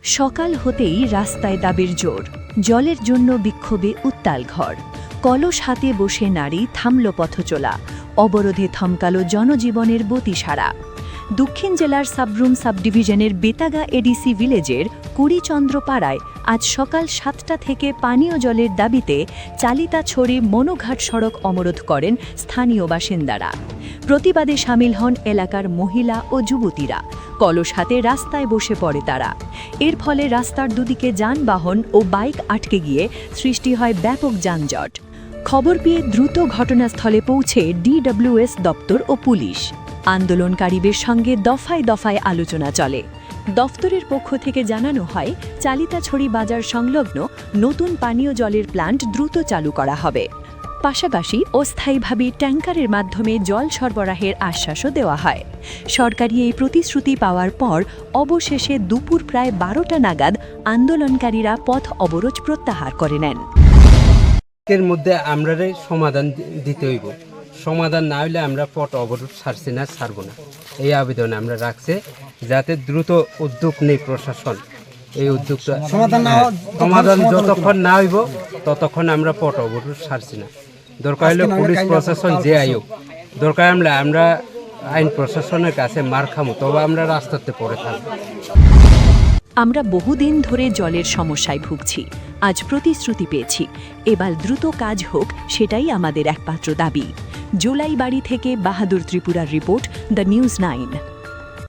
সকাল হতেই রাস্তায় দাবির জোর, জলের জন্য বিক্ষোভে উত্তাল ঘর। কলস হাতে বসে নারী থামল পথচলা, অবরোধে থমকালো জনজীবনের বতিসারা। দক্ষিণ জেলার সাবরুম সাবডিভিশনের বেতাগা এডিসি ভিলেজের কুড়িচন্দ্রপাড়ায় আজ সকাল ৭টা থেকে পানীয় জলের দাবিতে চালিতাছড়ি মনোঘাট সড়ক অবরোধ করেন স্থানীয় বাসিন্দারা। প্রতিবাদে সামিল হন এলাকার মহিলা ও যুবতীরা। কলস হাতে রাস্তায় বসে পড়ে তারা। এর ফলে রাস্তার দুদিকে যানবাহন ও বাইক আটকে গিয়ে সৃষ্টি হয় ব্যাপক যানজট। খবর পেয়ে দ্রুত ঘটনাস্থলে পৌঁছে ডিডব্লিউএস দপ্তর ও পুলিশ। আন্দোলনকারীদের সঙ্গে দফায় দফায় আলোচনা চলে। দফতরের পক্ষ থেকে জানানো হয়, চালিতাছড়ি বাজার সংলগ্ন নতুন পানীয় জলের প্ল্যান্ট দ্রুত চালু করা হবে। পাশাপাশি অস্থায়ীভাবে ট্যাঙ্কারের মাধ্যমে জল সরবরাহের আশ্বাসও দেওয়া হয়। সরকারি এই প্রতিশ্রুতি পাওয়ার পর অবশেষে দুপুর প্রায় 12টা নাগাদ আন্দোলনকারীরা পথ অবরোধ প্রত্যাহার করে নেন। এর মধ্যে আমরা সমাধান দিতে হইব, সমাধান না হইলে আমরা পথ অবরোধ ছাড়ব না। এই আবেদন আমরা রাখছে, যাতে দ্রুত উদ্যোগ নেই প্রশাসন। এই উদ্যোগটা সমাধান যতক্ষণ না হইব ততক্ষণ আমরা পথ অবরোধ ছাড়ছি না। দরকার হলে পুলিশ প্রশাসন যে আয়োগ, দরকার হলে আমরা আইন প্রশাসনের কাছে মার খামো, তবে আমরা রাস্তাতে পড়ে থাকবো। আমরা বহুদিন ধরে জলের সমস্যায় ভুগছি। আজ প্রতিশ্রুতি পেয়েছি, এবার দ্রুত কাজ হোক, সেটাই আমাদের একমাত্র দাবি। জুলাই বাড়ি থেকে বাহাদুর ত্রিপুরার রিপোর্ট, দ্য নিউজ 9।